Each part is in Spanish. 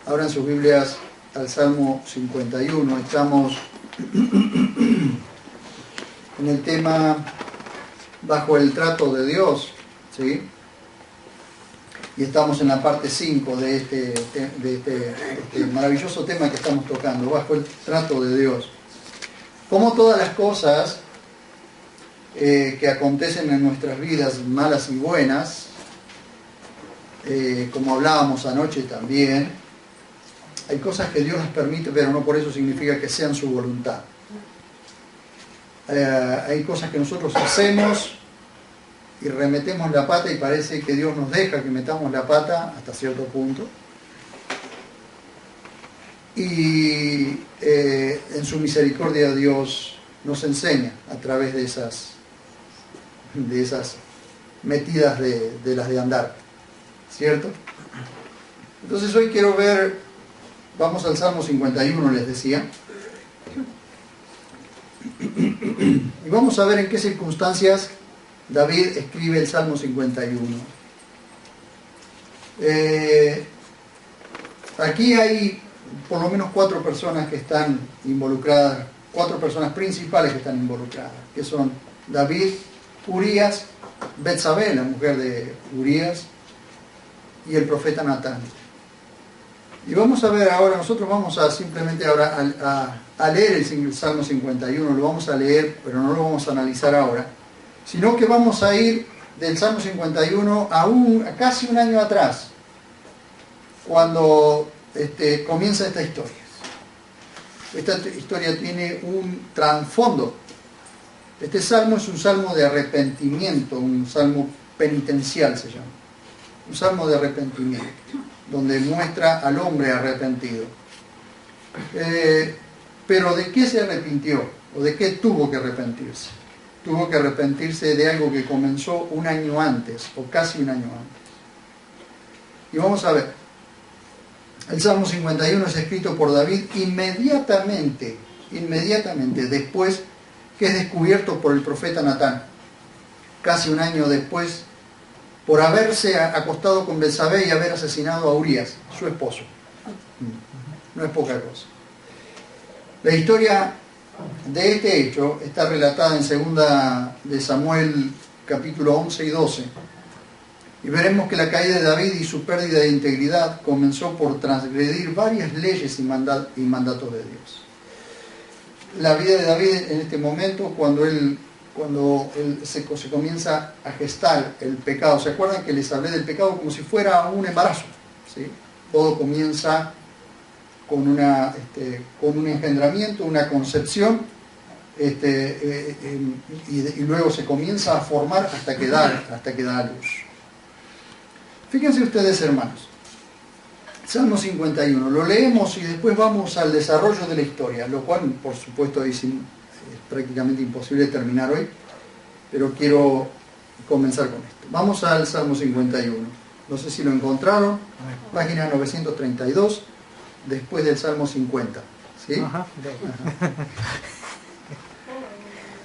Abran sus Biblias al Salmo 51. Estamos en el tema bajo el trato de Dios, ¿sí? Y estamos en la parte 5 de este maravilloso tema que estamos tocando, bajo el trato de Dios. Como todas las cosas que acontecen en nuestras vidas, malas y buenas, como hablábamos anoche también, hay cosas que Dios nos permite, pero no por eso significa que sean su voluntad. Hay cosas que nosotros hacemos y remetemos la pata y parece que Dios nos deja que metamos la pata hasta cierto punto. Y en su misericordia Dios nos enseña a través de esas metidas de las de andar, ¿cierto? Entonces hoy quiero ver, vamos al Salmo 51, les decía, y vamos a ver en qué circunstancias David escribe el Salmo 51. Aquí hay por lo menos 4 personas que están involucradas, 4 personas principales que están involucradas, que son David, Urías, Betsabé, la mujer de Urías, y el profeta Natán. Y vamos a ver ahora, nosotros vamos a simplemente ahora a leer el Salmo 51, lo vamos a leer, pero no lo vamos a analizar ahora, sino que vamos a ir del Salmo 51 a casi un año atrás, cuando comienza esta historia. Esta historia tiene un trasfondo. Este salmo es un salmo de arrepentimiento, un salmo penitencial se llama. Un salmo de arrepentimiento, donde muestra al hombre arrepentido. Pero ¿de qué se arrepintió? ¿O de qué tuvo que arrepentirse? Tuvo que arrepentirse de algo que comenzó un año antes, o casi un año antes. Y vamos a ver. El Salmo 51 es escrito por David inmediatamente después que es descubierto por el profeta Natán, casi un año después, por haberse acostado con Betsabé y haber asesinado a Urías, su esposo. No es poca cosa. La historia de este hecho está relatada en 2 de Samuel, capítulo 11 y 12. Y veremos que la caída de David y su pérdida de integridad comenzó por transgredir varias leyes y mandatos de Dios. La vida de David en este momento, cuando él se comienza a gestar el pecado. ¿Se acuerdan que les hablé del pecado como si fuera un embarazo? ¿Sí? Todo comienza con un engendramiento, una concepción, y luego se comienza a formar hasta que da a luz. Fíjense ustedes, hermanos, Salmo 51, lo leemos y después vamos al desarrollo de la historia, lo cual, por supuesto, es prácticamente imposible terminar hoy, pero quiero comenzar con esto. Vamos al Salmo 51. No sé si lo encontraron, página 932, después del Salmo 50. ¿Sí? Ajá.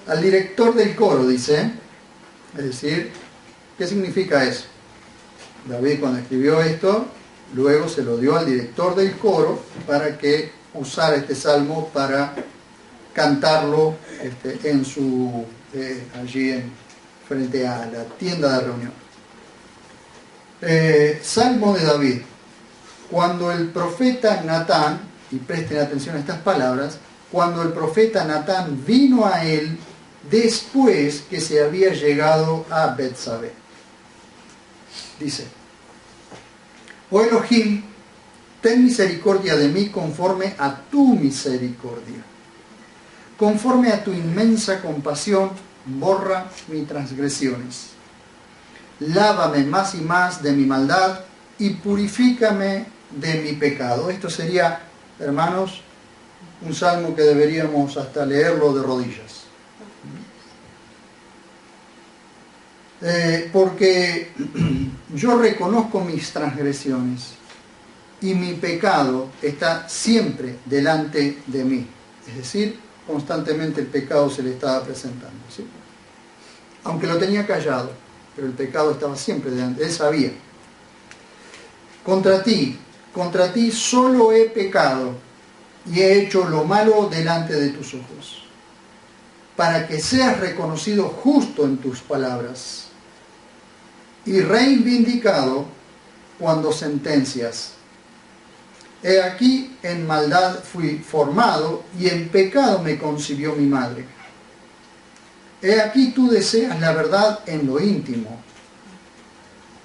Al director del coro dice, es decir, ¿qué significa eso? David, cuando escribió esto, luego se lo dio al director del coro para que usara este salmo para cantarlo allí frente a la tienda de reunión. Salmo de David. Cuando el profeta Natán, y presten atención a estas palabras, cuando el profeta Natán vino a él después que se había llegado a Betsabé. Dice: Oh Elohim, ten misericordia de mí conforme a tu misericordia. Conforme a tu inmensa compasión, borra mis transgresiones. Lávame más y más de mi maldad y purifícame de mi pecado. Esto sería, hermanos, un salmo que deberíamos hasta leerlo de rodillas. Porque yo reconozco mis transgresiones y mi pecado está siempre delante de mí. Es decir, constantemente el pecado se le estaba presentando, ¿sí? Aunque lo tenía callado, pero el pecado estaba siempre delante, él sabía. Contra ti, contra ti solo he pecado y he hecho lo malo delante de tus ojos, para que seas reconocido justo en tus palabras y reivindicado cuando sentencias. He aquí, en maldad fui formado y en pecado me concibió mi madre. He aquí, tú deseas la verdad en lo íntimo.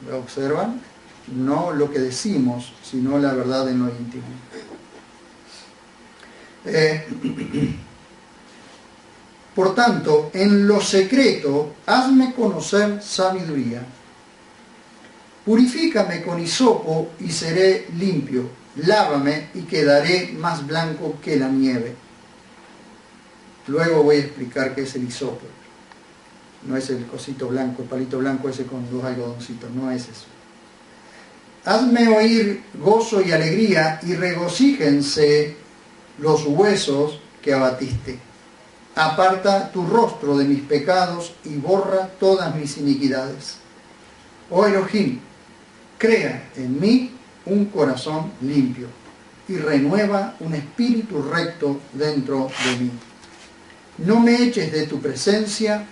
¿Lo observan? No lo que decimos, sino la verdad en lo íntimo. Por tanto, en lo secreto, hazme conocer sabiduría. Purifícame con hisopo y seré limpio. Lávame y quedaré más blanco que la nieve. Luego voy a explicar qué es el hisopo. No es el cosito blanco, el palito blanco ese con dos algodoncitos, no es eso. Hazme oír gozo y alegría y regocíjense los huesos que abatiste. Aparta tu rostro de mis pecados y borra todas mis iniquidades. Oh Elohim, crea en mí un corazón limpio y renueva un espíritu recto dentro de mí. No me eches de tu presencia,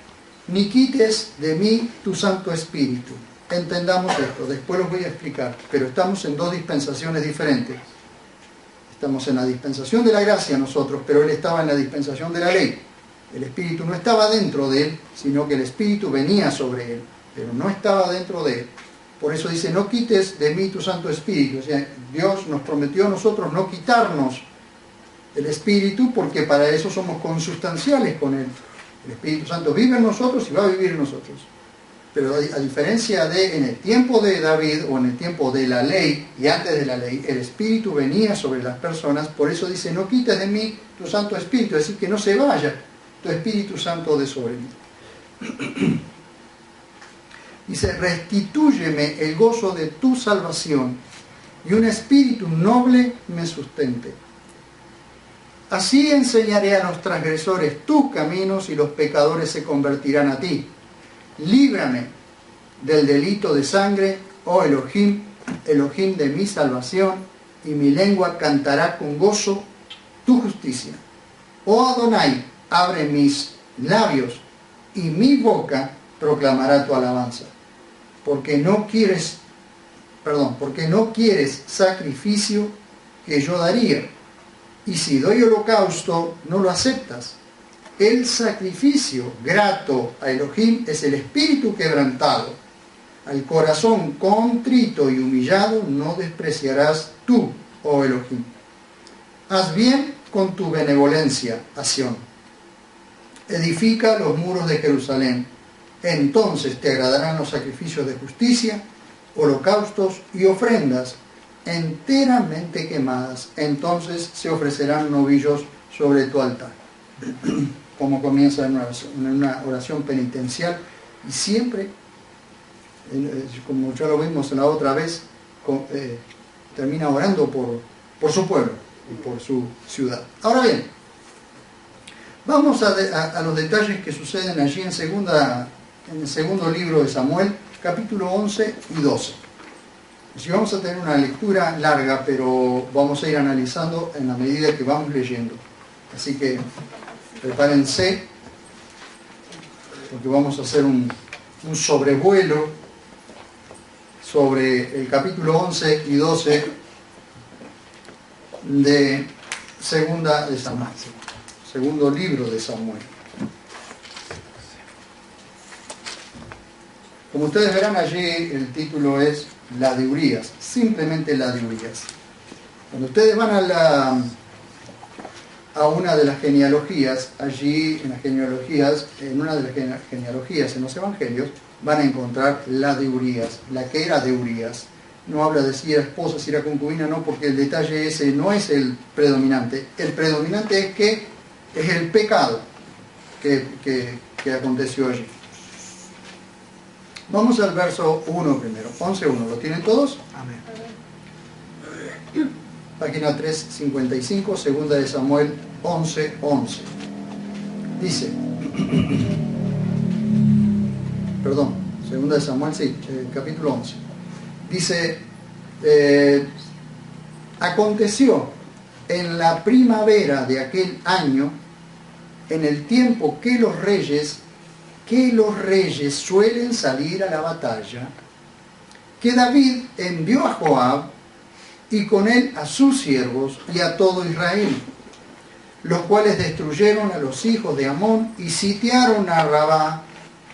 ni quites de mí tu Santo Espíritu. Entendamos esto, después los voy a explicar, pero estamos en dos dispensaciones diferentes. Estamos en la dispensación de la gracia nosotros, pero él estaba en la dispensación de la ley. El Espíritu no estaba dentro de él, sino que el Espíritu venía sobre él, pero no estaba dentro de él. Por eso dice, no quites de mí tu Santo Espíritu. O sea, Dios nos prometió a nosotros no quitarnos el Espíritu, porque para eso somos consustanciales con él. El Espíritu Santo vive en nosotros y va a vivir en nosotros. Pero a diferencia de en el tiempo de David o en el tiempo de la ley y antes de la ley, el Espíritu venía sobre las personas. Por eso dice, no quites de mí tu Santo Espíritu, es decir, que no se vaya tu Espíritu Santo de sobre mí. Dice, restitúyeme el gozo de tu salvación y un espíritu noble me sustente. Así enseñaré a los transgresores tus caminos y los pecadores se convertirán a ti. Líbrame del delito de sangre, oh Elohim, Elohim de mi salvación, y mi lengua cantará con gozo tu justicia. Oh Adonai, abre mis labios y mi boca proclamará tu alabanza. Porque no quieres sacrificio que yo daría, y si doy holocausto no lo aceptas. El sacrificio grato a Elohim es el espíritu quebrantado. Al corazón contrito y humillado no despreciarás tú, oh Elohim. Haz bien con tu benevolencia a Sión. Edifica los muros de Jerusalén. Entonces te agradarán los sacrificios de justicia, holocaustos y ofrendas enteramente quemadas. Entonces se ofrecerán novillos sobre tu altar. Como comienza en una oración penitencial, y siempre, como ya lo vimos la otra vez, termina orando por su pueblo y por su ciudad. Ahora bien, vamos a los detalles que suceden allí en el segundo libro de Samuel, capítulo 11 y 12. Así vamos a tener una lectura larga, pero vamos a ir analizando en la medida que vamos leyendo. Así que prepárense, porque vamos a hacer un sobrevuelo sobre el capítulo 11 y 12 de segunda de Samuel, segundo libro de Samuel. Como ustedes verán allí, el título es La de Urías, simplemente La de Urías. Cuando ustedes van a una de las genealogías, allí en una de las genealogías en los evangelios, van a encontrar la de Urías, la que era de Urías. No habla de si era esposa, si era concubina, no, porque el detalle ese no es el predominante. El predominante es que es el pecado que aconteció allí. Vamos al verso 1 primero, 11.1. ¿Lo tienen todos? Amén. Página 355, segunda de Samuel 11:11. Dice, perdón, segunda de Samuel, sí, capítulo 11. Dice, Aconteció en la primavera de aquel año, en el tiempo que los reyes suelen salir a la batalla, que David envió a Joab y con él a sus siervos y a todo Israel, los cuales destruyeron a los hijos de Amón y sitiaron a Rabá.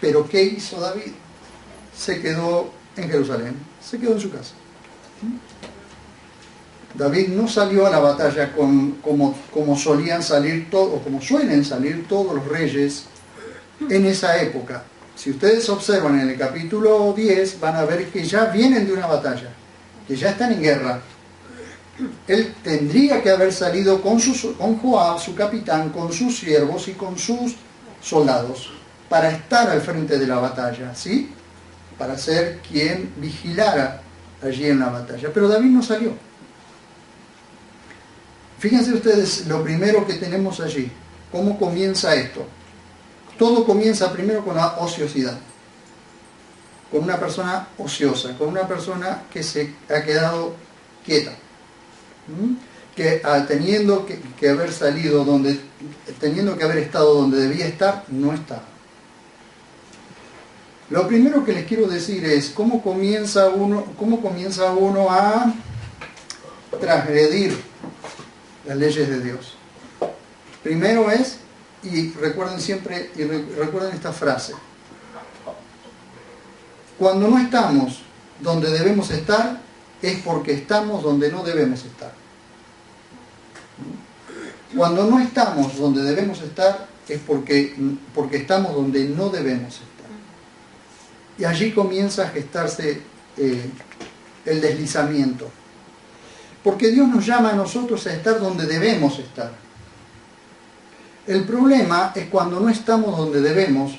Pero ¿qué hizo David? Se quedó en Jerusalén, se quedó en su casa. David no salió a la batalla como solían salir todos, como suelen salir todos los reyes en esa época. Si ustedes observan en el capítulo 10, van a ver que ya vienen de una batalla, que ya están en guerra. Él tendría que haber salido con Joab, su capitán, con sus siervos y con sus soldados, para estar al frente de la batalla, ¿sí? Para ser quien vigilara allí en la batalla. Pero David no salió. Fíjense ustedes lo primero que tenemos allí. ¿Cómo comienza esto? Todo comienza primero con la ociosidad. Con una persona ociosa, con una persona que se ha quedado quieta. Que teniendo que haber salido teniendo que haber estado donde debía estar, no estaba. Lo primero que les quiero decir es cómo comienza uno a transgredir las leyes de Dios. Primero es, y recuerden siempre, recuerden esta frase: cuando no estamos donde debemos estar, es porque estamos donde no debemos estar. Cuando no estamos donde debemos estar, es porque estamos donde no debemos estar. Y allí comienza a gestarse el deslizamiento. Porque Dios nos llama a nosotros a estar donde debemos estar. El problema es cuando no estamos donde debemos,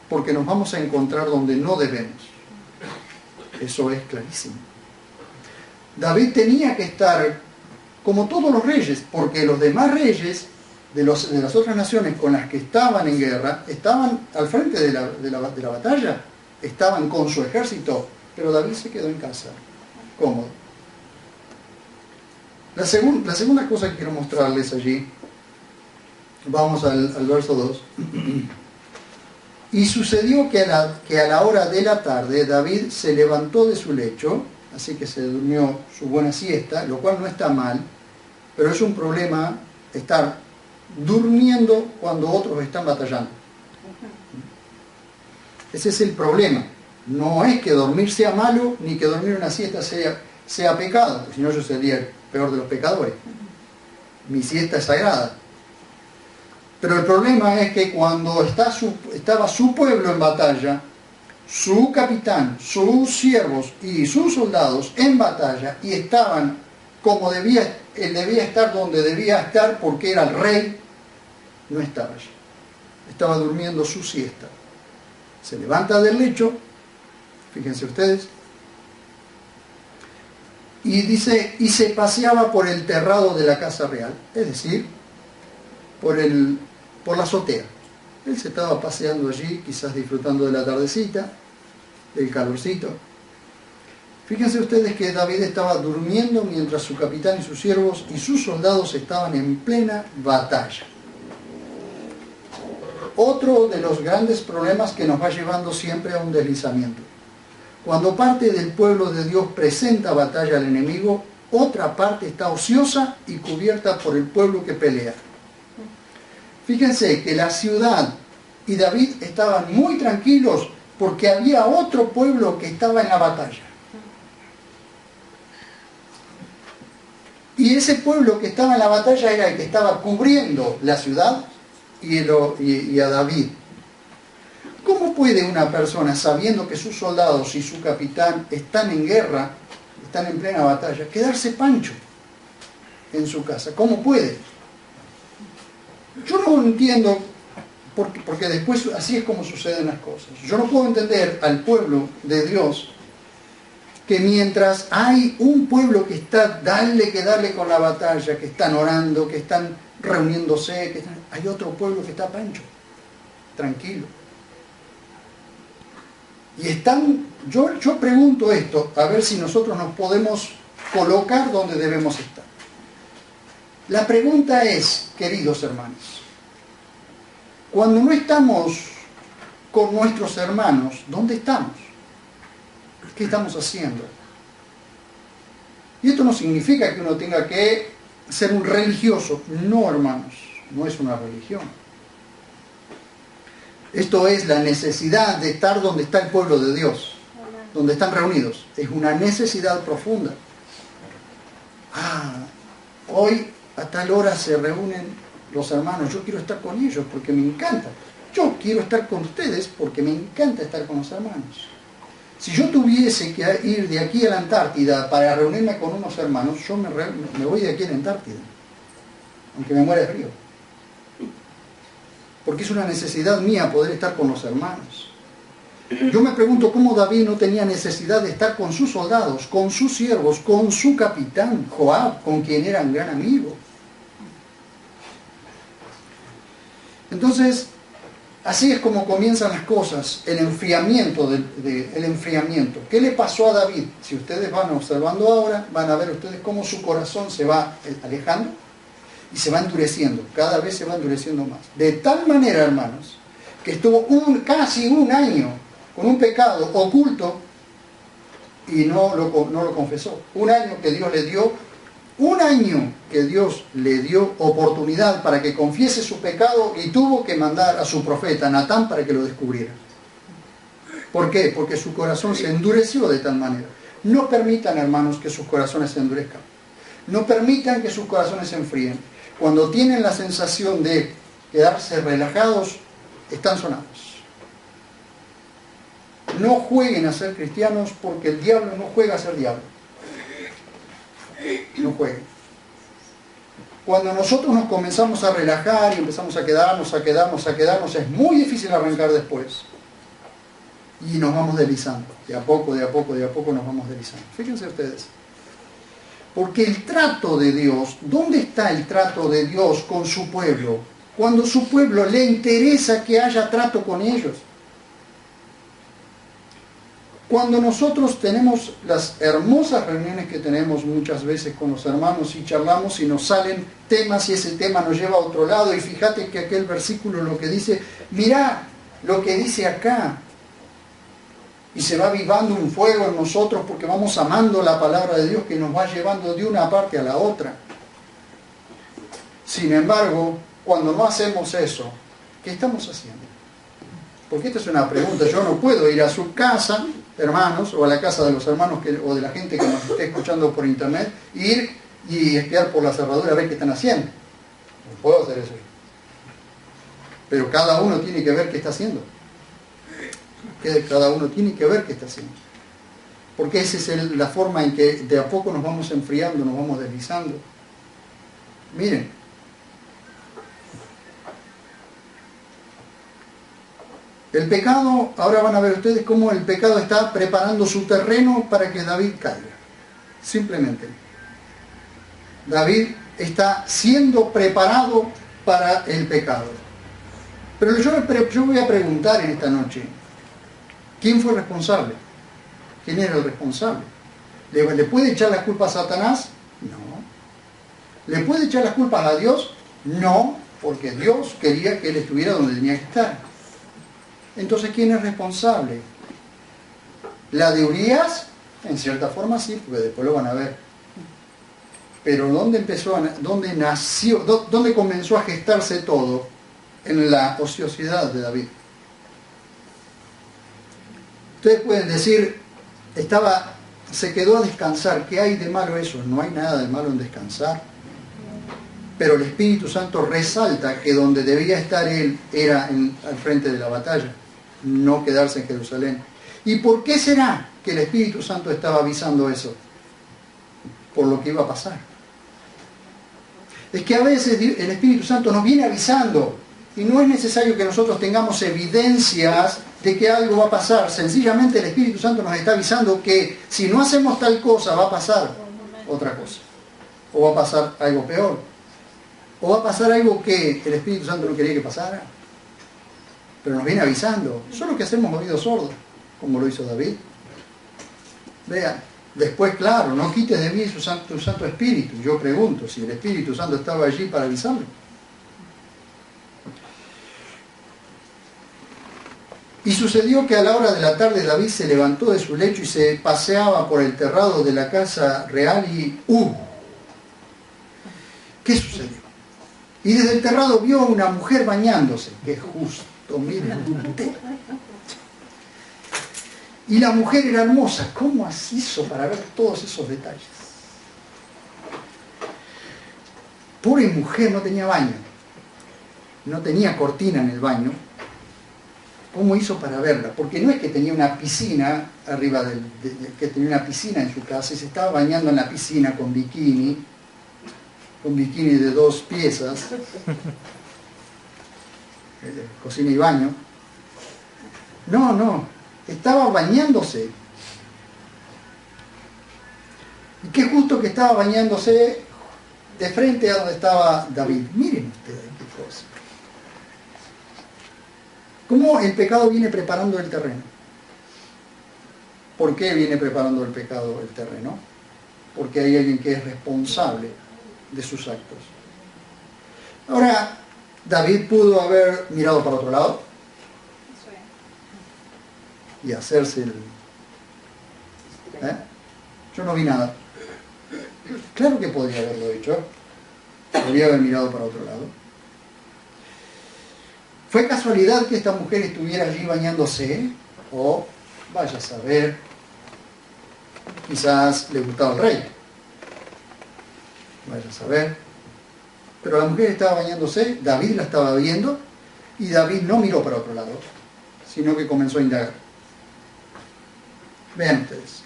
porque nos vamos a encontrar donde no debemos. Eso es clarísimo. David tenía que estar como todos los reyes, porque los demás reyes de las otras naciones con las que estaban en guerra estaban al frente de la batalla, estaban con su ejército, pero David se quedó en casa, cómodo. La segunda cosa que quiero mostrarles allí, vamos al verso 2. Y sucedió que a la hora de la tarde David se levantó de su lecho, así que se durmió su buena siesta, lo cual no está mal, pero es un problema estar durmiendo cuando otros están batallando. Ese es el problema. No es que dormir sea malo, ni que dormir una siesta sea pecado, porque si no yo sería el peor de los pecadores. Mi siesta es sagrada. Pero el problema es que cuando estaba su pueblo en batalla, su capitán, sus siervos y sus soldados en batalla, y estaban como él debía estar donde debía estar porque era el rey, no estaba allí. Estaba durmiendo su siesta. Se levanta del lecho, fíjense ustedes, y dice, y se paseaba por el terrado de la casa real, es decir, por la azotea. Él se estaba paseando allí, quizás disfrutando de la tardecita, del calorcito. Fíjense ustedes que David estaba durmiendo mientras su capitán y sus siervos y sus soldados estaban en plena batalla. Otro de los grandes problemas que nos va llevando siempre a un deslizamiento. Cuando parte del pueblo de Dios presenta batalla al enemigo, otra parte está ociosa y cubierta por el pueblo que pelea. Fíjense que la ciudad y David estaban muy tranquilos porque había otro pueblo que estaba en la batalla. Y ese pueblo que estaba en la batalla era el que estaba cubriendo la ciudad y a David. ¿Cómo puede una persona, sabiendo que sus soldados y su capitán están en guerra, están en plena batalla, quedarse pancho en su casa? ¿Cómo puede? Yo no entiendo, porque después así es como suceden las cosas. Yo no puedo entender al pueblo de Dios que mientras hay un pueblo que está darle con la batalla, que están orando, que están reuniéndose, hay otro pueblo que está pancho, tranquilo. Y yo pregunto esto, a ver si nosotros nos podemos colocar donde debemos estar. La pregunta es, queridos hermanos, cuando no estamos con nuestros hermanos, ¿dónde estamos? ¿Qué estamos haciendo? Y esto no significa que uno tenga que ser un religioso. No, hermanos, no es una religión. Esto es la necesidad de estar donde está el pueblo de Dios, donde están reunidos. Es una necesidad profunda. Hoy a tal hora se reúnen los hermanos. Yo quiero estar con ellos porque me encanta. Yo quiero estar con ustedes porque me encanta estar con los hermanos. Si yo tuviese que ir de aquí a la Antártida para reunirme con unos hermanos, yo me voy de aquí a la Antártida, aunque me muera de frío. Porque es una necesidad mía poder estar con los hermanos. Yo me pregunto cómo David no tenía necesidad de estar con sus soldados, con sus siervos, con su capitán, Joab, con quien era un gran amigo. Entonces, así es como comienzan las cosas, el enfriamiento. El enfriamiento. ¿Qué le pasó a David? Si ustedes van observando ahora, van a ver ustedes cómo su corazón se va alejando y se va endureciendo. Cada vez se va endureciendo más. De tal manera, hermanos, que estuvo casi un año con un pecado oculto y no lo confesó. Un año que Dios le dio oportunidad para que confiese su pecado y tuvo que mandar a su profeta Natán para que lo descubriera. ¿Por qué? Porque su corazón se endureció de tal manera. No permitan, hermanos, que sus corazones se endurezcan. No permitan que sus corazones se enfríen. Cuando tienen la sensación de quedarse relajados, están sonados. No jueguen a ser cristianos porque el diablo no juega a ser diablo. No jueguen. Cuando nosotros nos comenzamos a relajar y empezamos a quedarnos, es muy difícil arrancar después. Y nos vamos deslizando. De a poco nos vamos deslizando. Fíjense ustedes. Porque el trato de Dios, ¿dónde está el trato de Dios con su pueblo? Cuando su pueblo le interesa que haya trato con ellos. Cuando nosotros tenemos las hermosas reuniones que tenemos muchas veces con los hermanos y charlamos y nos salen temas y ese tema nos lleva a otro lado y fíjate que aquel versículo lo que dice, mirá lo que dice acá, y se va avivando un fuego en nosotros porque vamos amando la palabra de Dios que nos va llevando de una parte a la otra. Sin embargo, cuando no hacemos eso, ¿qué estamos haciendo? Porque esta es una pregunta. Yo no puedo ir a su casa, hermanos, o a la casa de los hermanos o de la gente que nos esté escuchando por internet, ir y espiar por la cerradura a ver qué están haciendo. No puedo hacer eso. Pero cada uno tiene que ver qué está haciendo. Cada uno tiene que ver qué está haciendo. Porque esa es la forma en que de a poco nos vamos enfriando, nos vamos deslizando. Miren. El pecado, ahora van a ver ustedes cómo el pecado está preparando su terreno para que David caiga. Simplemente. David está siendo preparado para el pecado. Pero yo voy a preguntar en esta noche, ¿quién fue el responsable? ¿Quién era el responsable? ¿Le puede echar las culpas a Satanás? No. ¿Le puede echar las culpas a Dios? No, porque Dios quería que él estuviera donde tenía que estar. Entonces, ¿quién es responsable? ¿La de Urías? En cierta forma sí, porque después lo van a ver. Pero ¿dónde nació, dónde comenzó a gestarse todo? En la ociosidad de David. Ustedes pueden decir, se quedó a descansar. ¿Qué hay de malo eso? No hay nada de malo en descansar. Pero el Espíritu Santo resalta que donde debía estar él era al frente de la batalla, no quedarse en Jerusalén. ¿Y por qué será que el Espíritu Santo estaba avisando eso? Por lo que iba a pasar. Es que a veces el Espíritu Santo nos viene avisando y no es necesario que nosotros tengamos evidencias de que algo va a pasar. Sencillamente el Espíritu Santo nos está avisando que si no hacemos tal cosa va a pasar otra cosa. O va a pasar algo peor. O va a pasar algo que el Espíritu Santo no quería que pasara. Pero nos viene avisando. Solo que hacemos oídos sordos, como lo hizo David. Vean, Después, claro, no quites de mí tu Santo Espíritu. Yo pregunto si el Espíritu Santo estaba allí para avisarlo. Y sucedió que a la hora de la tarde David se levantó de su lecho y se paseaba por el terrado de la casa real y ¿qué sucedió? Y desde el terrado vio a una mujer bañándose. ¡Qué justo! Miren usted. Y la mujer era hermosa. ¿Cómo hizo para ver todos esos detalles? Pobre mujer, no tenía baño. No tenía cortina en el baño. ¿Cómo hizo para verla? Porque no es que tenía una piscina arriba que tenía una piscina en su casa y se estaba bañando en la piscina con bikini de 2 piezas, cocina y baño. No, estaba bañándose. Y qué justo que estaba bañándose de frente a donde estaba David. Miren ustedes qué cosa. ¿Cómo el pecado viene preparando el terreno? ¿Por qué viene preparando el pecado el terreno? Porque hay alguien que es responsable de sus actos. Ahora, David pudo haber mirado para otro lado y hacerse el... Yo no vi nada. Claro que podría haberlo hecho. Podría haber mirado para otro lado. ¿Fue casualidad que esta mujer estuviera allí bañándose? O, vaya a saber, quizás le gustaba el rey. Vaya a saber. Pero la mujer estaba bañándose, David la estaba viendo, y David no miró para otro lado, sino que comenzó a indagar. Vean ustedes.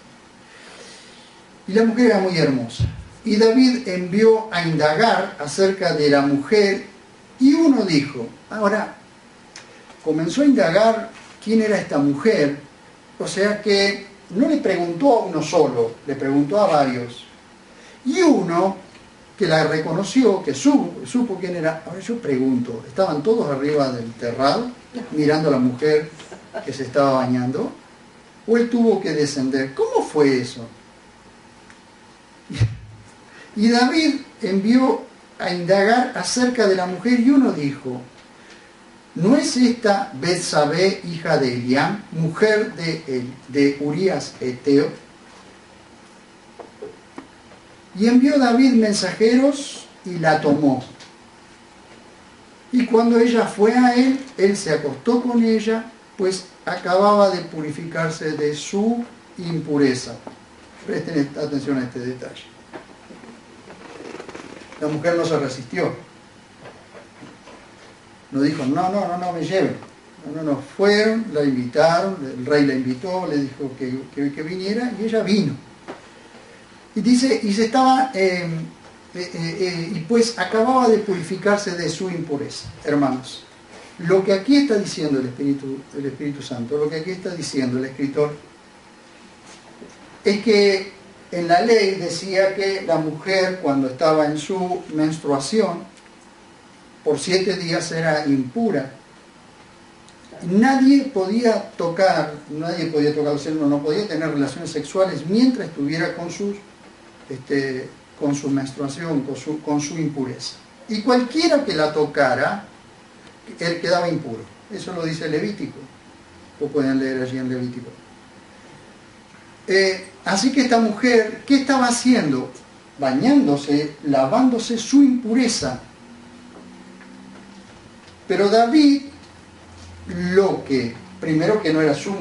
Y la mujer era muy hermosa. Y David envió a indagar acerca de la mujer, y uno dijo, ahora, comenzó a indagar quién era esta mujer, o sea que no le preguntó a uno solo, le preguntó a varios. Y uno que la reconoció, que supo quién era. Ahora yo pregunto, ¿estaban todos arriba del terrado mirando a la mujer que se estaba bañando? ¿O él tuvo que descender? ¿Cómo fue eso? Y David envió a indagar acerca de la mujer y uno dijo, ¿no es esta Betsabé, hija de Eliam, mujer de Urías Eteo? Y envió David mensajeros y la tomó. Y cuando ella fue a él, él se acostó con ella, pues acababa de purificarse de su impureza. Presten atención a este detalle. La mujer no se resistió. No dijo, no, me lleven. No, fueron, la invitaron, el rey la invitó, le dijo que viniera y ella vino. Y dice, y se estaba, y pues acababa de purificarse de su impureza. Hermanos, lo que aquí está diciendo el Espíritu Santo, lo que aquí está diciendo el escritor, es que en la ley decía que la mujer cuando estaba en su menstruación, por 7 días era impura. Nadie podía tocar el seno, no podía tener relaciones sexuales mientras estuviera con su menstruación, con su impureza. Y cualquiera que la tocara, él quedaba impuro. Eso lo dice Levítico. Lo pueden leer allí en Levítico. Así que esta mujer, ¿qué estaba haciendo? Bañándose, lavándose su impureza. Pero David, primero que no era su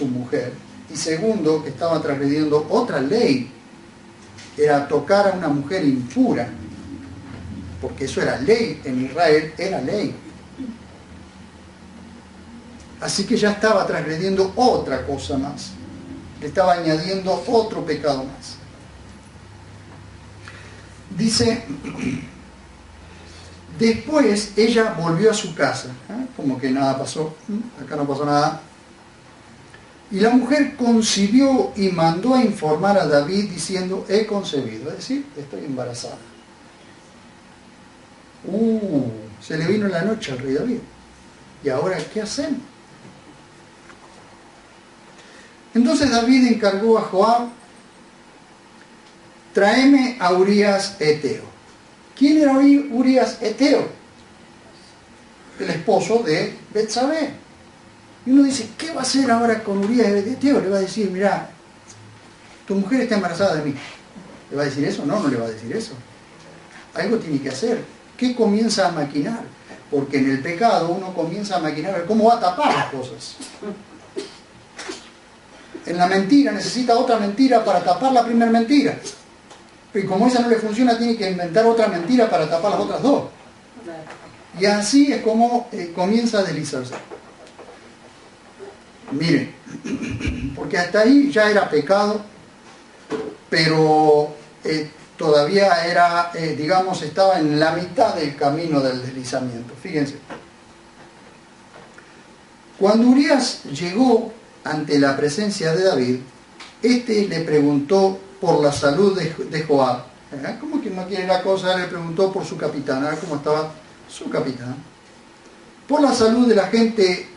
mujer, y segundo que estaba transgrediendo otra ley, era tocar a una mujer impura, porque eso era ley, en Israel era ley. Así que ya estaba transgrediendo otra cosa más, le estaba añadiendo otro pecado más. Dice, después ella volvió a su casa, como que nada pasó, acá no pasó nada. Y la mujer concibió y mandó a informar a David diciendo, he concebido, es decir, estoy embarazada. Se le vino la noche al rey David. ¿Y ahora qué hacemos? Entonces David encargó a Joab tráeme a Urías Eteo. ¿Quién era Urías Eteo? El esposo de Betsabé. Y uno dice, ¿qué va a hacer ahora con Urías Eteo? Le va a decir, mira, tu mujer está embarazada de mí. ¿Le va a decir eso? No, no le va a decir eso. Algo tiene que hacer. ¿Qué comienza a maquinar? Porque en el pecado uno comienza a maquinar cómo va a tapar las cosas. En la mentira necesita otra mentira para tapar la primera mentira. Y como esa no le funciona, tiene que inventar otra mentira para tapar las otras dos. Y así es como comienza a deslizarse. Miren, porque hasta ahí ya era pecado, pero todavía era, digamos, estaba en la mitad del camino del deslizamiento. Fíjense. Cuando Urías llegó ante la presencia de David, este le preguntó por la salud de Joab. ¿Cómo que no quiere la cosa? Le preguntó por su capitán, a ver cómo estaba su capitán. Por la salud de la gente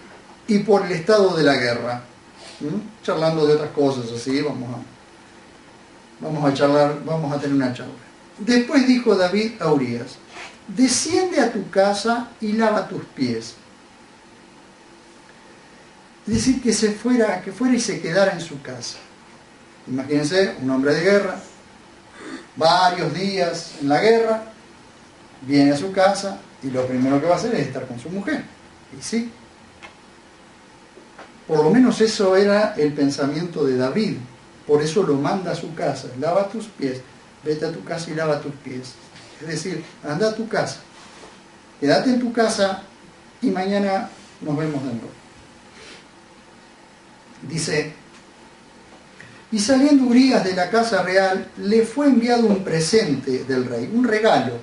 y por el estado de la guerra. Charlando de otras cosas así, vamos a charlar, vamos a tener una charla. Después dijo David a Urías, desciende a tu casa y lava tus pies. Es decir, que fuera y se quedara en su casa. Imagínense, un hombre de guerra, varios días en la guerra, viene a su casa y lo primero que va a hacer es estar con su mujer. Y sí, por lo menos eso era el pensamiento de David. Por eso lo manda a su casa, lava tus pies, vete a tu casa y lava tus pies. Es decir, anda a tu casa, quédate en tu casa y mañana nos vemos de nuevo. Dice, y saliendo Urías de la casa real, le fue enviado un presente del rey, un regalo.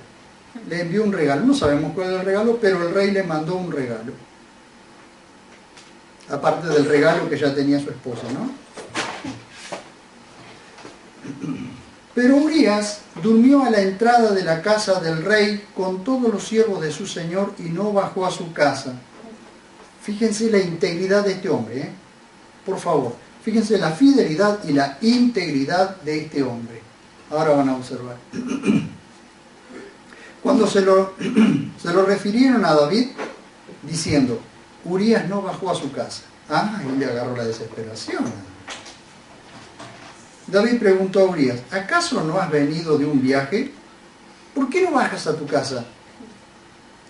Le envió un regalo, no sabemos cuál es el regalo, pero el rey le mandó un regalo. Aparte del regalo que ya tenía su esposa, ¿no? Pero Urías durmió a la entrada de la casa del rey con todos los siervos de su señor y no bajó a su casa. Fíjense la integridad de este hombre, ¿eh? Por favor, fíjense la fidelidad y la integridad de este hombre. Ahora van a observar. Cuando se lo refirieron a David, diciendo, Urías no bajó a su casa. Y le agarró la desesperación. David preguntó a Urías, ¿acaso no has venido de un viaje? ¿Por qué no bajas a tu casa?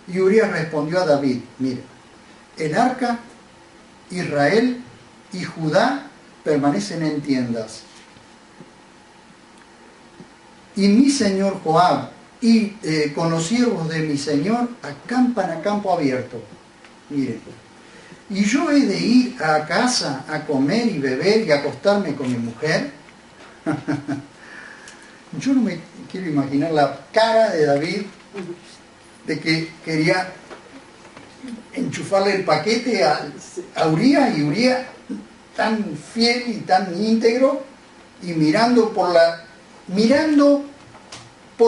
Y Urías respondió a David, mire, el arca, Israel y Judá permanecen en tiendas. Y mi señor Joab y con los siervos de mi señor acampan a campo abierto. Miren, y yo he de ir a casa a comer y beber y acostarme con mi mujer. Yo no me quiero imaginar la cara de David de que quería enchufarle el paquete a Urías, y Urías tan fiel y tan íntegro y mirando por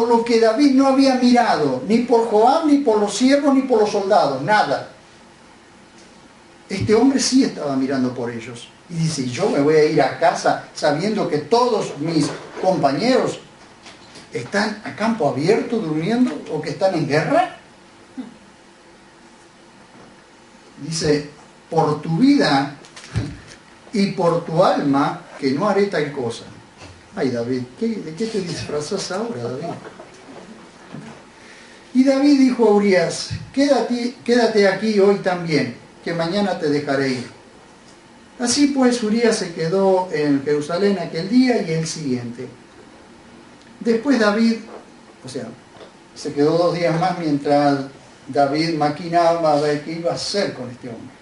lo que David no había mirado, ni por Joab, ni por los siervos, ni por los soldados, nada. Este hombre sí estaba mirando por ellos. Y dice, yo me voy a ir a casa sabiendo que todos mis compañeros están a campo abierto durmiendo o que están en guerra. Dice, por tu vida y por tu alma que no haré tal cosa. Ay, David, ¿de qué te disfrazas ahora, David? Y David dijo a Urías, quédate aquí hoy también, que mañana te dejaré ir. Así pues, Urías se quedó en Jerusalén aquel día y el siguiente. Después David, se quedó 2 días más mientras David maquinaba a ver qué iba a hacer con este hombre.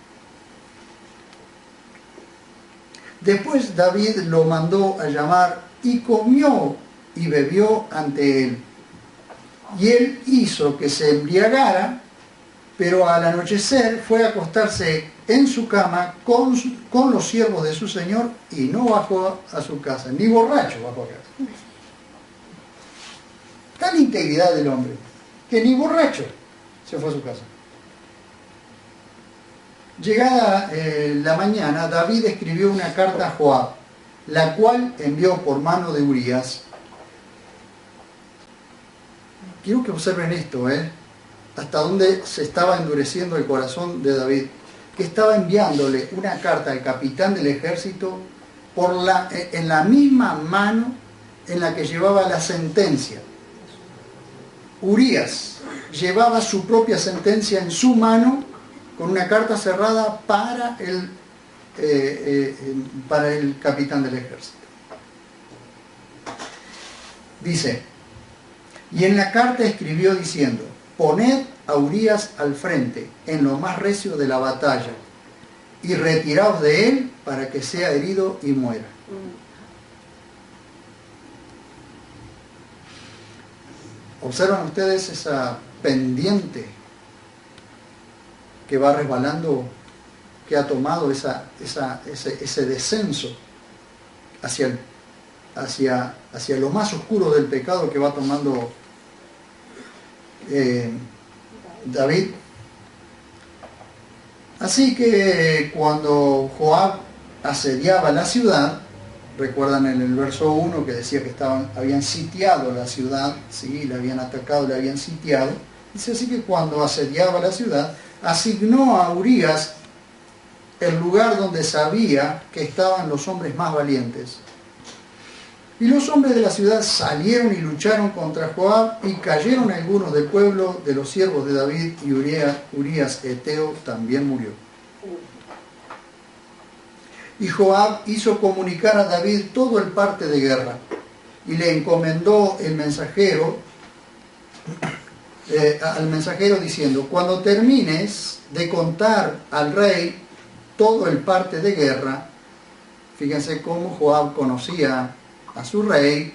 Después David lo mandó a llamar y comió y bebió ante él. Y él hizo que se embriagara, pero al anochecer fue a acostarse en su cama con los siervos de su señor y no bajó a su casa, ni borracho bajó a casa. Tal integridad del hombre, que ni borracho se fue a su casa. Llegada la mañana, David escribió una carta a Joab, la cual envió por mano de Urías, quiero que observen esto, hasta dónde se estaba endureciendo el corazón de David, que estaba enviándole una carta al capitán del ejército en la misma mano en la que llevaba la sentencia. Urías llevaba su propia sentencia en su mano con una carta cerrada para el capitán del ejército. Dice, y en la carta escribió diciendo, poned a Urías al frente en lo más recio de la batalla y retiraos de él para que sea herido y muera. ¿Observan ustedes esa pendiente que va resbalando, que ha tomado ese descenso hacia lo más oscuro del pecado que va tomando David? Así que cuando Joab asediaba la ciudad, recuerdan en el verso 1 que decía que habían sitiado la ciudad, ¿sí? La habían atacado, la habían sitiado. Dice así que cuando asediaba la ciudad, asignó a Urías el lugar donde sabía que estaban los hombres más valientes. Y los hombres de la ciudad salieron y lucharon contra Joab, y cayeron algunos del pueblo de los siervos de David, y Urías Eteo también murió. Y Joab hizo comunicar a David todo el parte de guerra, y le encomendó el mensajero, al mensajero diciendo, cuando termines de contar al rey todo el parte de guerra, fíjense cómo Joab conocía a su rey,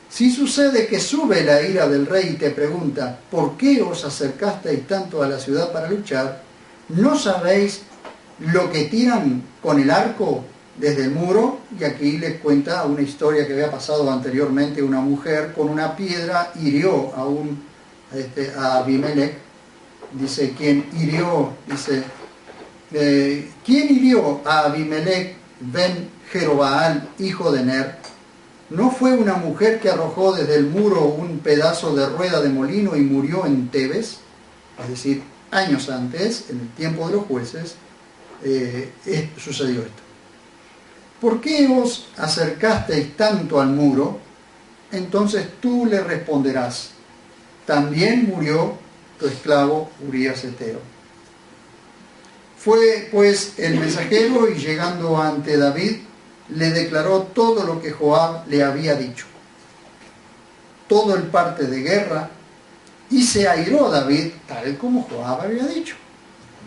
si sucede que sube la ira del rey y te pregunta, ¿por qué os acercasteis tanto a la ciudad para luchar? ¿No sabéis lo que tiran con el arco desde el muro? Y aquí les cuenta una historia que había pasado anteriormente. Una mujer con una piedra hirió a Abimelech. Dice, ¿quién hirió a Abimelech ben Jerobaal, hijo de Ner? ¿No fue una mujer que arrojó desde el muro un pedazo de rueda de molino y murió en Tebes? Es decir, años antes, en el tiempo de los jueces, sucedió esto. ¿Por qué os acercasteis tanto al muro? Entonces tú le responderás, también murió tu esclavo Urías Eteo. Fue pues el mensajero, y llegando ante David, le declaró todo lo que Joab le había dicho, todo el parte de guerra, y se airó David, tal como Joab había dicho.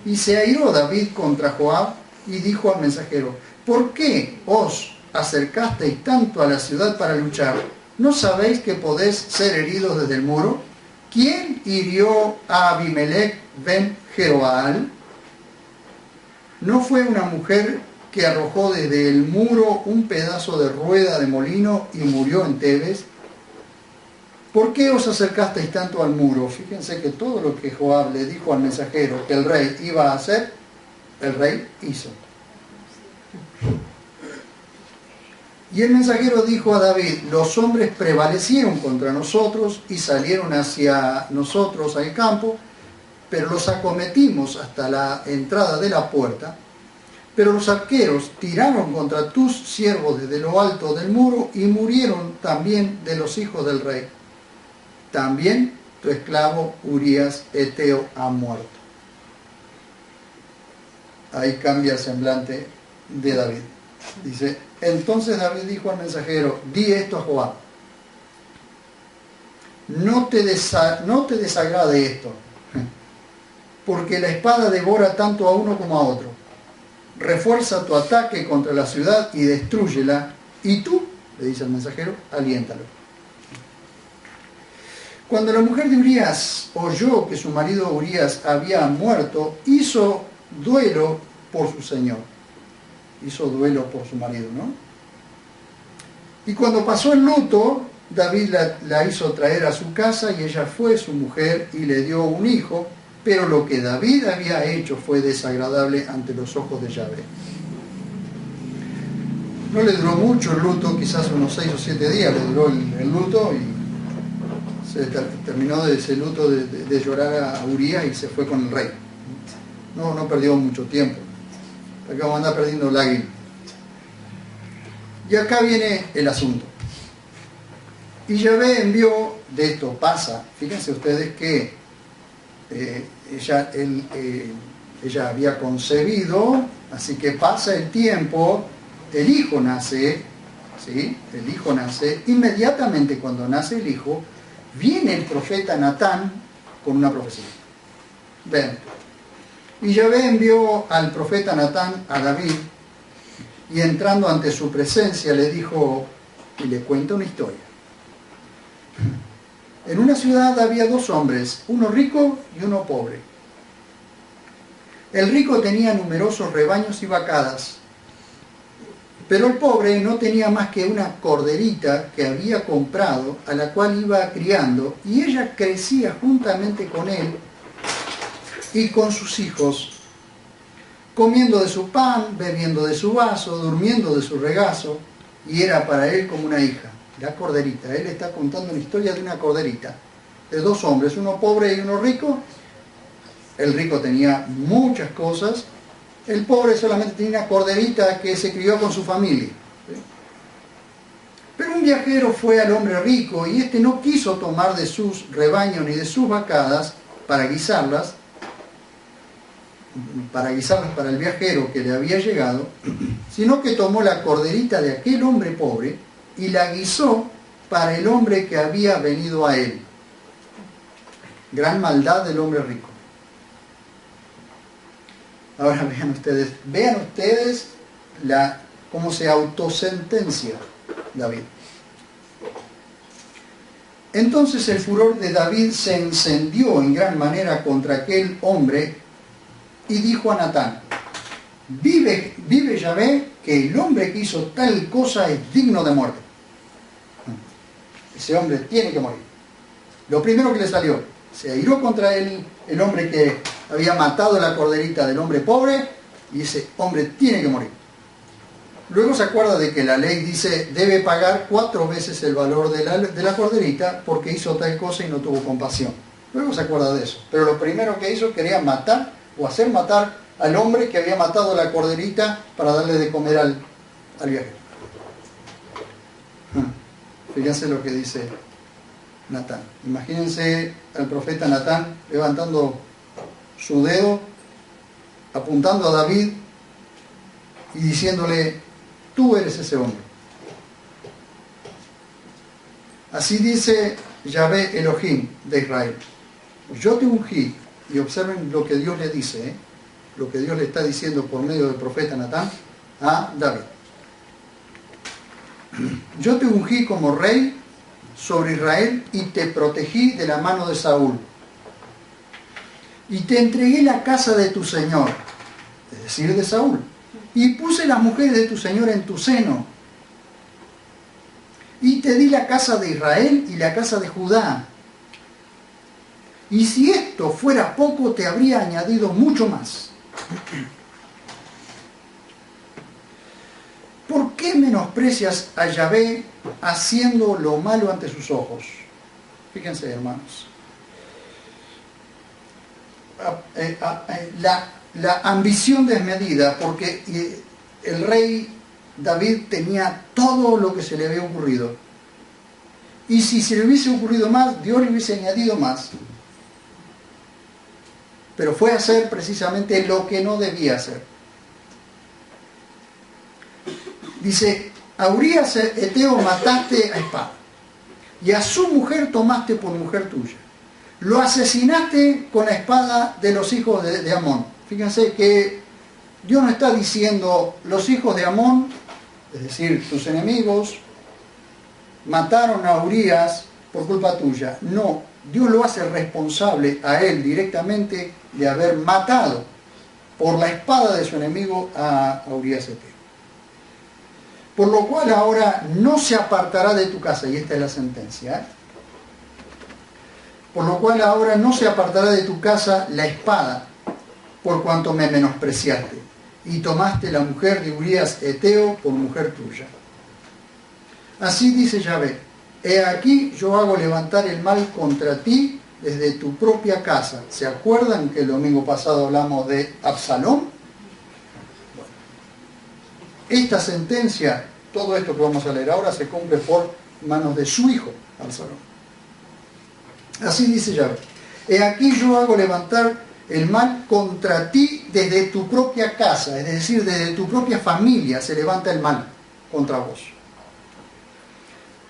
Y se airó David contra Joab, y dijo al mensajero, ¿por qué os acercasteis tanto a la ciudad para luchar? ¿No sabéis que podéis ser heridos desde el muro? ¿Quién hirió a Abimelech ben Jerobaal? ¿No fue una mujer que arrojó desde el muro un pedazo de rueda de molino y murió en Tebes? ¿Por qué os acercasteis tanto al muro? Fíjense que todo lo que Joab le dijo al mensajero que el rey iba a hacer, el rey hizo. Y el mensajero dijo a David, los hombres prevalecieron contra nosotros y salieron hacia nosotros al campo, pero los acometimos hasta la entrada de la puerta. Pero los arqueros tiraron contra tus siervos desde lo alto del muro y murieron también de los hijos del rey. También tu esclavo Urías Eteo ha muerto. Ahí cambia el semblante de David. Dice, entonces David dijo al mensajero, di esto a Joab. No te desagrade esto, porque la espada devora tanto a uno como a otro. Refuerza tu ataque contra la ciudad y destrúyela, y tú, le dice el mensajero, aliéntalo. Cuando la mujer de Urías oyó que su marido Urías había muerto, hizo duelo por su señor. Hizo duelo por su marido, ¿no? Y cuando pasó el luto, David la hizo traer a su casa, y ella fue su mujer y le dio un hijo. Pero lo que David había hecho fue desagradable ante los ojos de Yahvé. No le duró mucho el luto, quizás unos 6 o 7 días le duró el luto, y terminó de ese luto de llorar a Urías y se fue con el rey. No perdió mucho tiempo. Acá vamos a andar perdiendo lágrimas. Y acá viene el asunto. Y Yahvé envió, de esto pasa, fíjense ustedes que ella había concebido, así que pasa el tiempo, el hijo nace, ¿sí? El hijo nace, inmediatamente cuando nace el hijo, viene el profeta Natán con una profecía. Ven. Y Yahvé envió al profeta Natán a David, y entrando ante su presencia le dijo, y le cuenta una historia. En una ciudad había dos hombres, uno rico y uno pobre. El rico tenía numerosos rebaños y vacadas, pero el pobre no tenía más que una corderita que había comprado, a la cual iba criando, y ella crecía juntamente con él y con sus hijos, comiendo de su pan, bebiendo de su vaso, durmiendo de su regazo, y era para él como una hija. La corderita, él está contando una historia de una corderita, de dos hombres, uno pobre y uno rico. El rico tenía muchas cosas, el pobre solamente tenía una corderita que se crió con su familia. Pero un viajero fue al hombre rico y éste no quiso tomar de sus rebaños ni de sus vacadas para guisarlas para el viajero que le había llegado, sino que tomó la corderita de aquel hombre pobre y la guisó para el hombre que había venido a él. Gran maldad del hombre rico. Ahora vean ustedes cómo se autosentencia David. Entonces el furor de David se encendió en gran manera contra aquel hombre y dijo a Natán, vive Yahvé, que el hombre que hizo tal cosa es digno de muerte. Ese hombre tiene que morir. Lo primero que le salió, se airó contra él el hombre que había matado la corderita del hombre pobre, y ese hombre tiene que morir. Luego se acuerda de que la ley dice, debe pagar 4 veces el valor de la corderita porque hizo tal cosa y no tuvo compasión. Luego se acuerda de eso. Pero lo primero que hizo, quería matar o hacer matar al hombre que había matado la corderita para darle de comer al viajero. Fíjense lo que dice Natán. Imagínense al profeta Natán levantando su dedo, apuntando a David y diciéndole, tú eres ese hombre. Así dice Yahvé Elohim de Israel, yo te ungí, y observen lo que Dios le dice, lo que Dios le está diciendo por medio del profeta Natán a David. Yo te ungí como rey sobre Israel y te protegí de la mano de Saúl. Y te entregué la casa de tu señor, es decir, de Saúl. Y puse las mujeres de tu señor en tu seno. Y te di la casa de Israel y la casa de Judá. Y si esto fuera poco, te habría añadido mucho más. ¿Por qué menosprecias a Yahvé haciendo lo malo ante sus ojos? Fíjense, hermanos. La ambición desmedida, porque el rey David tenía todo lo que se le había ocurrido. Y si se le hubiese ocurrido más, Dios le hubiese añadido más. Pero fue a hacer precisamente lo que no debía hacer. Dice, a Urías Eteo mataste a espada, y a su mujer tomaste por mujer tuya. Lo asesinaste con la espada de los hijos de Amón. Fíjense que Dios no está diciendo, los hijos de Amón, es decir, tus enemigos, mataron a Urías por culpa tuya. No, Dios lo hace responsable a él directamente de haber matado por la espada de su enemigo a Urías Eteo. Por lo cual ahora no se apartará de tu casa, y esta es la sentencia, Por lo cual ahora no se apartará de tu casa la espada, por cuanto me menospreciaste, y tomaste la mujer de Urías Eteo por mujer tuya. Así dice Yahvé, he aquí yo hago levantar el mal contra ti desde tu propia casa. ¿Se acuerdan que el domingo pasado hablamos de Absalón? Bueno, esta sentencia, todo esto que vamos a leer ahora, se cumple por manos de su hijo, Absalón. Así dice Yahvé: he aquí yo hago levantar el mal contra ti desde tu propia casa, es decir, desde tu propia familia se levanta el mal contra vos.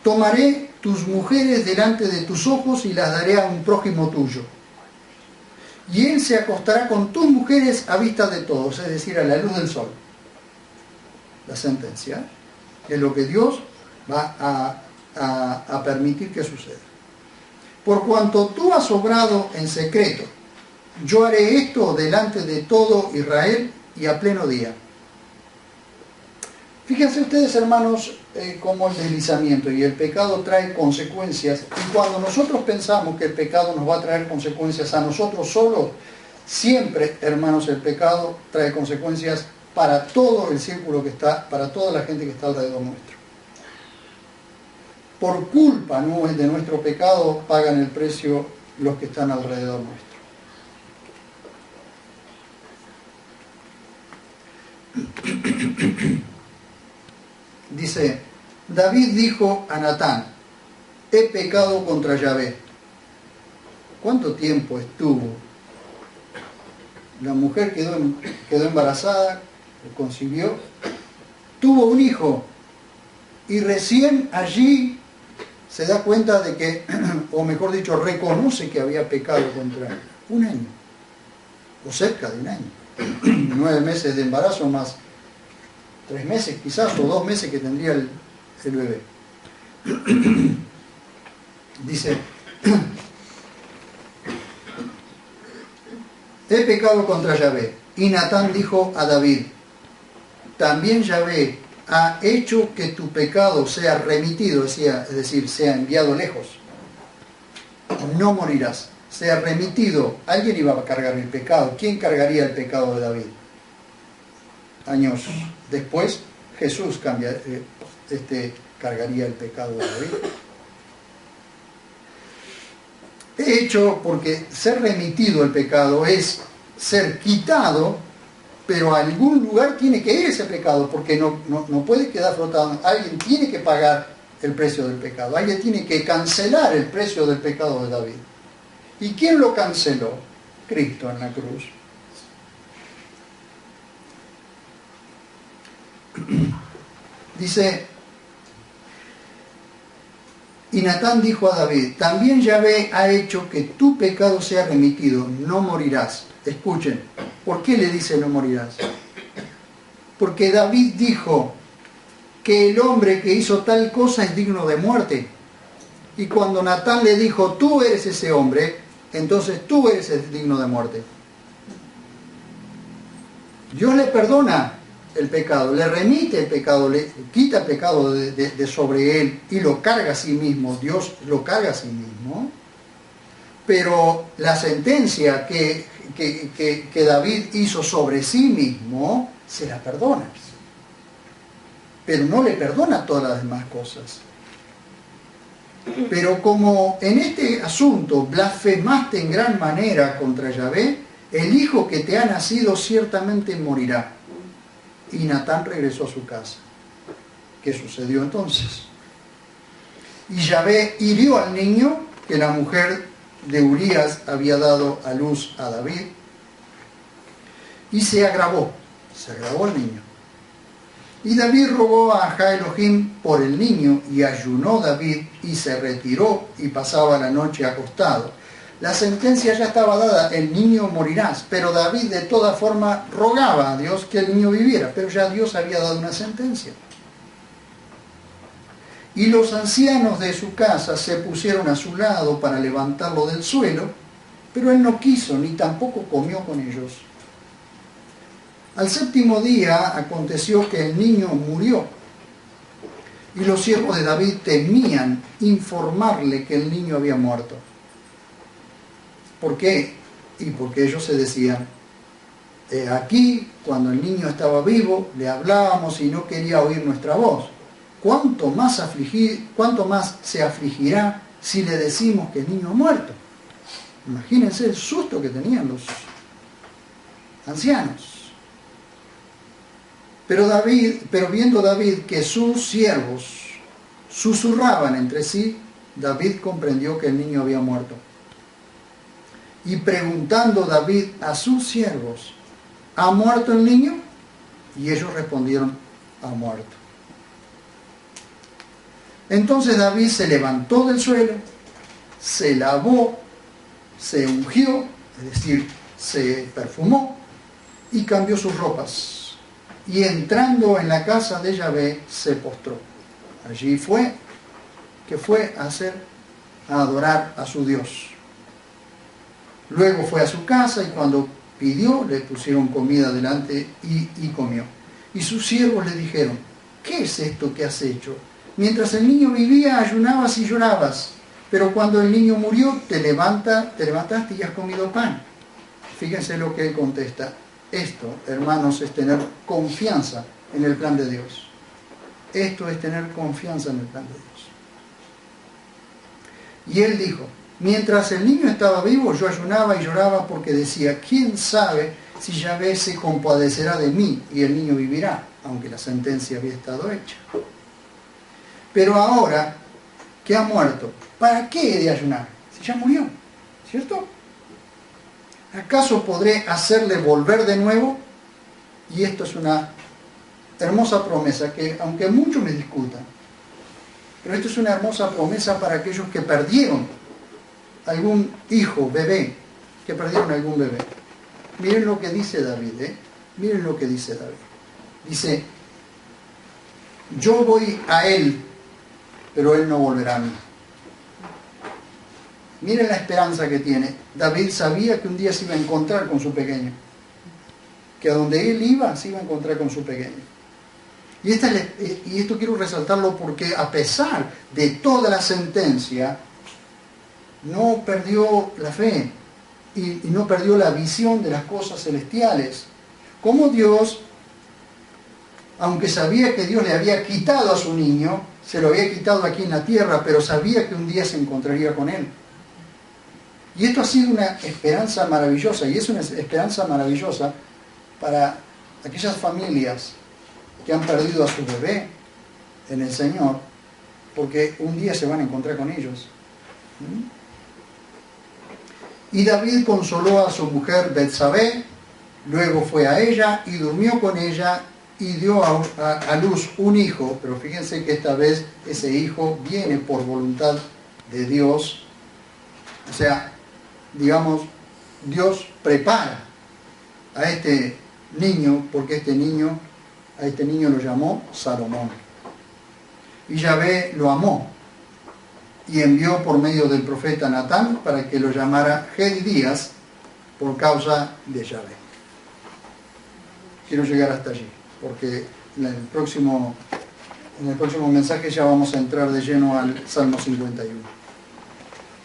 Tomaré tus mujeres delante de tus ojos y las daré a un prójimo tuyo. Y él se acostará con tus mujeres a vista de todos, es decir, a la luz del sol. La sentencia es lo que Dios va a permitir que suceda. Por cuanto tú has obrado en secreto, yo haré esto delante de todo Israel y a pleno día. Fíjense ustedes, hermanos, cómo el deslizamiento y el pecado trae consecuencias. Y cuando nosotros pensamos que el pecado nos va a traer consecuencias a nosotros solos, siempre, hermanos, el pecado trae consecuencias para todo el círculo que está, para toda la gente que está alrededor nuestro. Por culpa de nuestro pecado pagan el precio los que están alrededor nuestro. Dice, David dijo a Natán: he pecado contra Yahvé. ¿Cuánto tiempo estuvo? La mujer quedó embarazada, concibió, tuvo un hijo y recién allí se da cuenta de que, o mejor dicho, reconoce que había pecado contra él. Un año, o cerca de un año. 9 meses de embarazo más 3 meses quizás, o 2 meses que tendría el bebé. Dice, he pecado contra Yahvé. Y Natán dijo a David: también Yahvé ha hecho que tu pecado sea remitido, es decir, sea enviado lejos. No morirás. Sea remitido. Alguien iba a cargar el pecado. ¿Quién cargaría el pecado de David? Años después, Jesús cargaría el pecado de David. He hecho, porque ser remitido el pecado es ser quitado, pero a algún lugar tiene que ir ese pecado, porque no puede quedar flotando. Alguien tiene que pagar el precio del pecado. Alguien tiene que cancelar el precio del pecado de David. ¿Y quién lo canceló? Cristo en la cruz. Dice, y Natán dijo a David: también Yahvé ha hecho que tu pecado sea remitido, no morirás. Escuchen, ¿por qué le dice no morirás? Porque David dijo que el hombre que hizo tal cosa es digno de muerte. Y cuando Natán le dijo: tú eres ese hombre, entonces tú eres el digno de muerte. Dios le perdona el pecado, le remite el pecado, le quita el pecado de sobre él y lo carga a sí mismo. Dios lo carga a sí mismo. Pero la sentencia que David hizo sobre sí mismo, se la perdona. Pero no le perdona todas las demás cosas. Pero como en este asunto blasfemaste en gran manera contra Yahvé, el hijo que te ha nacido ciertamente morirá. Y Natán regresó a su casa. ¿Qué sucedió entonces? Y Yahvé hirió al niño que la mujer de Urías había dado a luz a David, y se agravó el niño. Y David rogó a Jah Elohim por el niño, y ayunó David, y se retiró, y pasaba la noche acostado. La sentencia ya estaba dada: el niño morirás. Pero David de toda forma rogaba a Dios que el niño viviera, pero ya Dios había dado una sentencia. Y los ancianos de su casa se pusieron a su lado para levantarlo del suelo, pero él no quiso, ni tampoco comió con ellos. Al 7º día aconteció que el niño murió, y los siervos de David temían informarle que el niño había muerto. ¿Por qué? Y porque ellos se decían: aquí, cuando el niño estaba vivo, le hablábamos y no quería oír nuestra voz. cuánto más se afligirá si le decimos que el niño ha muerto. Imagínense el susto que tenían los ancianos. Pero viendo David que sus siervos susurraban entre sí, David comprendió que el niño había muerto. Y preguntando David a sus siervos, ¿ha muerto el niño? Y ellos respondieron, ha muerto. Entonces David se levantó del suelo, se lavó, se ungió, es decir, se perfumó y cambió sus ropas. Y entrando en la casa de Yahvé, se postró. Allí fue a adorar a su Dios. Luego fue a su casa y cuando pidió, le pusieron comida delante y comió. Y sus siervos le dijeron, ¿qué es esto que has hecho? Mientras el niño vivía, ayunabas y llorabas, pero cuando el niño murió, te levantaste y has comido pan. Fíjense lo que él contesta. Esto, hermanos, es tener confianza en el plan de Dios. Esto es tener confianza en el plan de Dios. Y él dijo, mientras el niño estaba vivo, yo ayunaba y lloraba porque decía, ¿quién sabe si Yahvé se compadecerá de mí y el niño vivirá? Aunque la sentencia había estado hecha. Pero ahora que ha muerto, ¿para qué he de ayunar? Si ya murió, ¿cierto? ¿Acaso podré hacerle volver de nuevo? Y esto es una hermosa promesa que, aunque muchos me discutan, pero esto es una hermosa promesa para aquellos que perdieron algún hijo, bebé, que perdieron algún bebé. Miren lo que dice David, Miren lo que dice David. Dice, yo voy a él, pero él no volverá a mí. Miren la esperanza que tiene. David sabía que un día se iba a encontrar con su pequeño. Que a donde él iba, se iba a encontrar con su pequeño. Y esto quiero resaltarlo porque a pesar de toda la sentencia, no perdió la fe y no perdió la visión de las cosas celestiales. Como Dios, aunque sabía que Dios le había quitado a su niño, se lo había quitado aquí en la tierra, pero sabía que un día se encontraría con él. Y esto ha sido una esperanza maravillosa, y es una esperanza maravillosa para aquellas familias que han perdido a su bebé en el Señor, porque un día se van a encontrar con ellos. Y David consoló a su mujer Betsabé, luego fue a ella y durmió con ella y dio a luz un hijo, pero fíjense que esta vez ese hijo viene por voluntad de Dios. O sea, digamos, Dios prepara a este niño, porque a este niño lo llamó Salomón. Y Yahvé lo amó y envió por medio del profeta Natán para que lo llamara Jedidías por causa de Yahvé. Quiero llegar hasta allí, porque en el próximo mensaje ya vamos a entrar de lleno al Salmo 51.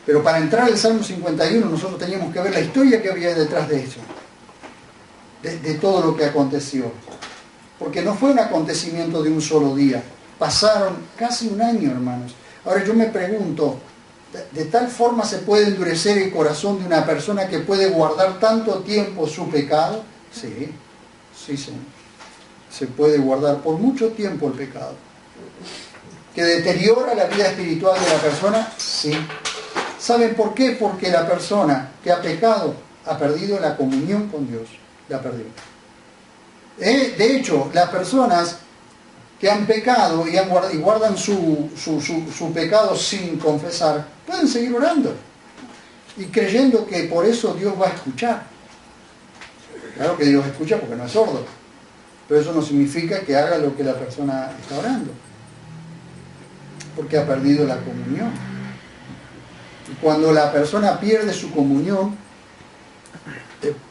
Pero para entrar al Salmo 51 nosotros teníamos que ver la historia que había detrás de eso, de todo lo que aconteció. Porque no fue un acontecimiento de un solo día, pasaron casi un año, hermanos. Ahora yo me pregunto, ¿de tal forma se puede endurecer el corazón de una persona que puede guardar tanto tiempo su pecado? Sí, se puede guardar por mucho tiempo el pecado. ¿Que deteriora la vida espiritual de la persona? Sí. ¿Saben por qué? Porque la persona que ha pecado ha perdido la comunión con Dios. La ha perdido. De hecho, las personas que han pecado y guardan su pecado sin confesar, pueden seguir orando y creyendo que por eso Dios va a escuchar. Claro que Dios escucha porque no es sordo, pero eso no significa que haga lo que la persona está orando, porque ha perdido la comunión. Y cuando la persona pierde su comunión,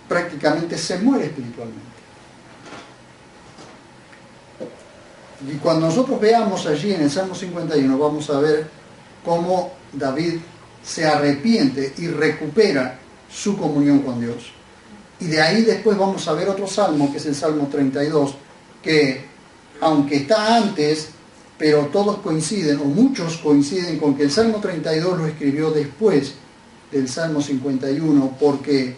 prácticamente se muere espiritualmente. Y cuando nosotros veamos allí en el Salmo 51, vamos a ver cómo David se arrepiente y recupera su comunión con Dios. Y de ahí después vamos a ver otro salmo, que es el Salmo 32, que aunque está antes pero todos coinciden, o muchos coinciden con que el Salmo 32 lo escribió después del Salmo 51, porque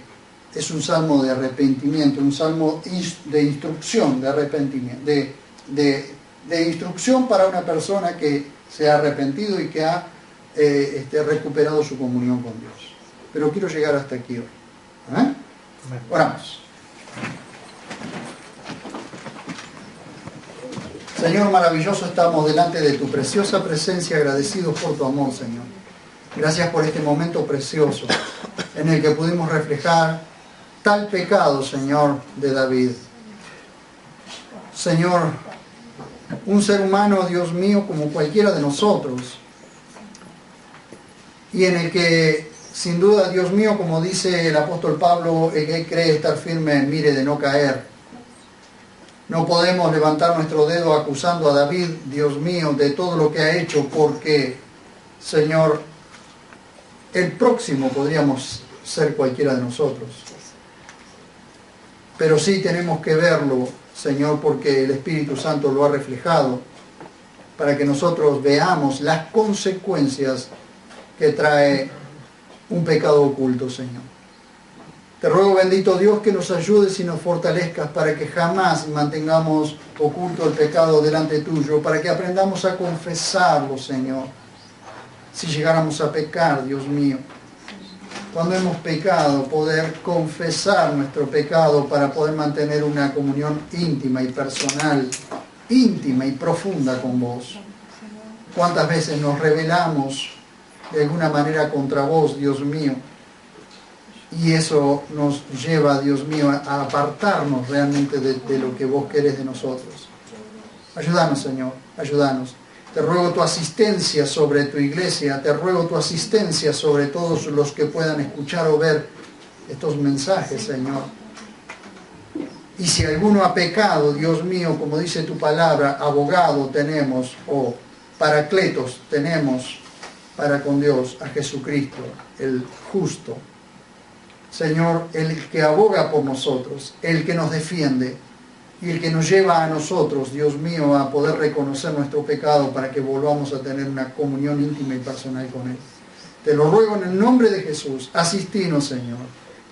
es un salmo de arrepentimiento, un salmo de instrucción, de arrepentimiento, de instrucción para una persona que se ha arrepentido y que ha recuperado su comunión con Dios. Pero quiero llegar hasta aquí hoy. Oramos. Señor maravilloso, estamos delante de tu preciosa presencia, agradecidos por tu amor, Señor. Gracias por este momento precioso en el que pudimos reflejar tal pecado, Señor, de David. Señor, un ser humano, Dios mío, como cualquiera de nosotros, y en el que, sin duda, Dios mío, como dice el apóstol Pablo, el que cree estar firme, mire de no caer. No podemos levantar nuestro dedo acusando a David, Dios mío, de todo lo que ha hecho, porque, Señor, el próximo podríamos ser cualquiera de nosotros. Pero sí tenemos que verlo, Señor, porque el Espíritu Santo lo ha reflejado, para que nosotros veamos las consecuencias que trae un pecado oculto, Señor. Te ruego, bendito Dios, que nos ayudes y nos fortalezcas para que jamás mantengamos oculto el pecado delante tuyo, para que aprendamos a confesarlo, Señor. Si llegáramos a pecar, Dios mío, cuando hemos pecado, poder confesar nuestro pecado para poder mantener una comunión íntima y personal, íntima y profunda con vos. ¿Cuántas veces nos rebelamos de alguna manera contra vos, Dios mío? Y eso nos lleva, Dios mío, a apartarnos realmente de lo que vos querés de nosotros. Ayúdanos, Señor, ayúdanos. Te ruego tu asistencia sobre tu iglesia, te ruego tu asistencia sobre todos los que puedan escuchar o ver estos mensajes, Señor. Y si alguno ha pecado, Dios mío, como dice tu palabra, abogado tenemos, o paracletos tenemos para con Dios, a Jesucristo, el justo. Señor, el que aboga por nosotros, el que nos defiende y el que nos lleva a nosotros, Dios mío, a poder reconocer nuestro pecado para que volvamos a tener una comunión íntima y personal con Él. Te lo ruego en el nombre de Jesús, asistinos, Señor.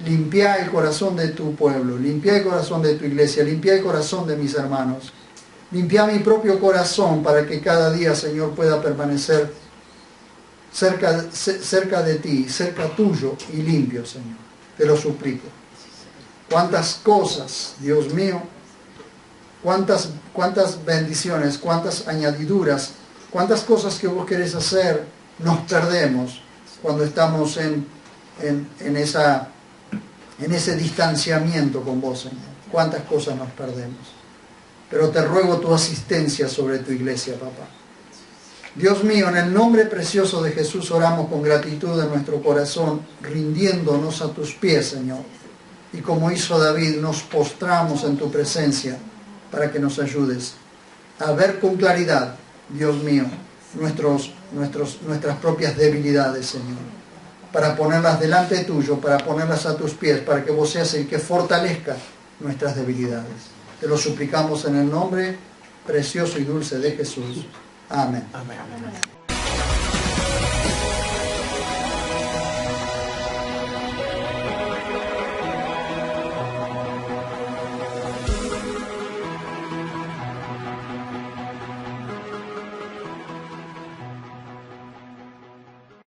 Limpia el corazón de tu pueblo, limpia el corazón de tu iglesia, limpia el corazón de mis hermanos. Limpia mi propio corazón para que cada día, Señor, pueda permanecer cerca de ti, cerca tuyo y limpio, Señor. Te lo suplico. Cuántas cosas, Dios mío, cuántas bendiciones, cuántas añadiduras, cuántas cosas que vos querés hacer, nos perdemos cuando estamos en ese distanciamiento con vos, Señor. Cuántas cosas nos perdemos. Pero te ruego tu asistencia sobre tu iglesia, papá. Dios mío, en el nombre precioso de Jesús oramos con gratitud en nuestro corazón, rindiéndonos a tus pies, Señor. Y como hizo David, nos postramos en tu presencia para que nos ayudes a ver con claridad, Dios mío, nuestras propias debilidades, Señor. Para ponerlas delante tuyo, para ponerlas a tus pies, para que vos seas el que fortalezca nuestras debilidades. Te lo suplicamos en el nombre precioso y dulce de Jesús. Amén. Amén.